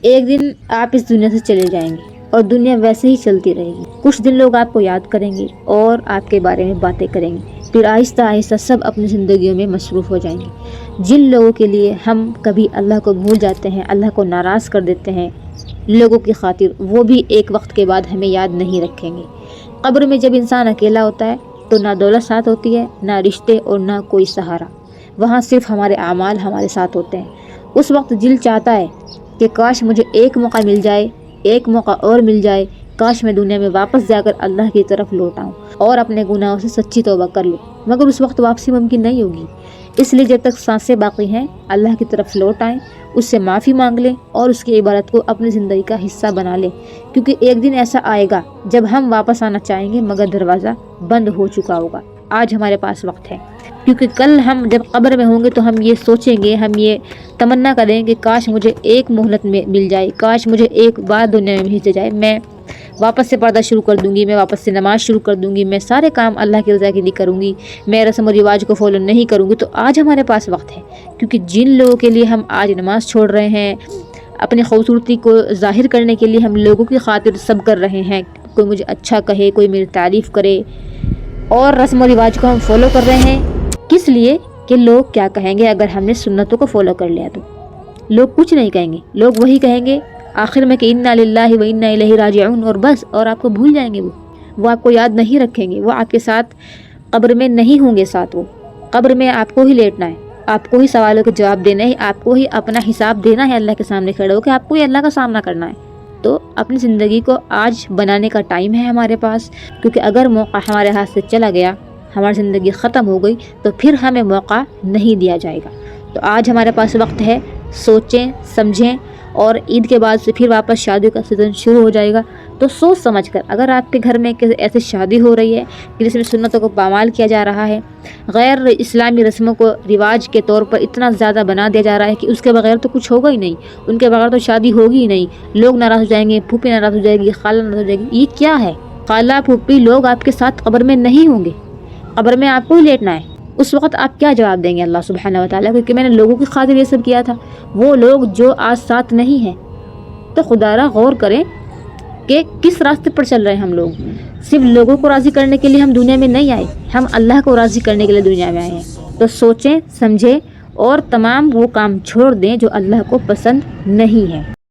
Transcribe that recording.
ایک دن آپ اس دنیا سے چلے جائیں گے اور دنیا ویسے ہی چلتی رہے گی۔ کچھ دن لوگ آپ کو یاد کریں گے اور آپ کے بارے میں باتیں کریں گے، پھر آہستہ آہستہ سب اپنی زندگیوں میں مصروف ہو جائیں گے۔ جن لوگوں کے لیے ہم کبھی اللہ کو بھول جاتے ہیں، اللہ کو ناراض کر دیتے ہیں لوگوں کی خاطر، وہ بھی ایک وقت کے بعد ہمیں یاد نہیں رکھیں گے۔ قبر میں جب انسان اکیلا ہوتا ہے تو نہ دولت ساتھ ہوتی ہے، نہ رشتے اور نہ کوئی سہارا، وہاں صرف ہمارے اعمال ہمارے ساتھ ہوتے ہیں۔ اس وقت دل چاہتا ہے کہ کاش مجھے ایک موقع مل جائے، ایک موقع اور مل جائے، کاش میں دنیا میں واپس جا کر اللہ کی طرف لوٹ آؤں اور اپنے گناہوں سے سچی توبہ کر لوں، مگر اس وقت واپسی ممکن نہیں ہوگی۔ اس لیے جب تک سانسیں باقی ہیں اللہ کی طرف لوٹ آئیں، اس سے معافی مانگ لیں اور اس کی عبادت کو اپنی زندگی کا حصہ بنا لیں، کیونکہ ایک دن ایسا آئے گا جب ہم واپس آنا چاہیں گے مگر دروازہ بند ہو چکا ہوگا۔ آج ہمارے پاس وقت ہے، کیونکہ کل ہم جب قبر میں ہوں گے تو ہم یہ سوچیں گے، ہم یہ تمنا کریں کہ کاش مجھے ایک مہلت میں مل جائے، کاش مجھے ایک بار دنیا میں بھیج جائے، میں واپس سے پردہ شروع کر دوں گی، میں واپس سے نماز شروع کر دوں گی، میں سارے کام اللہ کی رضا کے لیے کروں گی، میں رسم و رواج کو فالو نہیں کروں گی۔ تو آج ہمارے پاس وقت ہے، کیونکہ جن لوگوں کے لیے ہم آج نماز چھوڑ رہے ہیں، اپنی خوبصورتی کو ظاہر کرنے کے لیے ہم لوگوں کی خاطر سب کر رہے ہیں، کوئی مجھے اچھا کہے، کوئی میری تعریف کرے، اور رسم و رواج کو ہم فالو کر رہے ہیں کس لیے کہ لوگ کیا کہیں گے اگر ہم نے سنتوں کو فالو کر لیا۔ تو لوگ کچھ نہیں کہیں گے، لوگ وہی کہیں گے آخر میں کہ انا للہ و انا الیہ راجعون، اور بس، اور آپ کو بھول جائیں گے، وہ آپ کو یاد نہیں رکھیں گے، وہ آپ کے ساتھ قبر میں نہیں ہوں گے ساتھ۔ وہ قبر میں آپ کو ہی لیٹنا ہے، آپ کو ہی سوالوں کے جواب دینے ہیں، آپ کو ہی اپنا حساب دینا ہے اللہ کے سامنے کھڑے ہو کے، آپ کو ہی اللہ کا سامنا کرنا ہے۔ تو اپنی زندگی کو آج بنانے کا ٹائم ہے ہمارے پاس، کیونکہ اگر موقع ہمارے ہاتھ سے چلا گیا، ہماری زندگی ختم ہو گئی، تو پھر ہمیں موقع نہیں دیا جائے گا۔ تو آج ہمارے پاس وقت ہے، سوچیں سمجھیں، اور عید کے بعد سے پھر واپس شادیوں کا سیزن شروع ہو جائے گا، تو سوچ سمجھ کر، اگر آپ کے گھر میں ایسی شادی ہو رہی ہے کہ جس میں سنتوں کو پامال کیا جا رہا ہے، غیر اسلامی رسموں کو رواج کے طور پر اتنا زیادہ بنا دیا جا رہا ہے کہ اس کے بغیر تو کچھ ہوگا ہی نہیں، ان کے بغیر تو شادی ہوگی ہی نہیں، لوگ ناراض ہو جائیں گے، پھوپھی ناراض ہو جائے گی، خالہ ناراض ہو جائے گی، یہ کیا ہے؟ خالہ پھوپھی لوگ آپ کے ساتھ قبر میں نہیں ہوں گے، قبر میں آپ کو ہی لیٹنا ہے۔ اس وقت آپ کیا جواب دیں گے اللہ سبحانہ و تعالیٰ کو کہ میں نے لوگوں کی خاطر یہ سب کیا تھا؟ وہ لوگ جو آج ساتھ نہیں ہیں، تو خدا را غور کریں کہ کس راستے پر چل رہے ہیں ہم لوگ۔ صرف لوگوں کو راضی کرنے کے لیے ہم دنیا میں نہیں آئے، ہم اللہ کو راضی کرنے کے لیے دنیا میں آئے ہیں۔ تو سوچیں سمجھیں اور تمام وہ کام چھوڑ دیں جو اللہ کو پسند نہیں ہے۔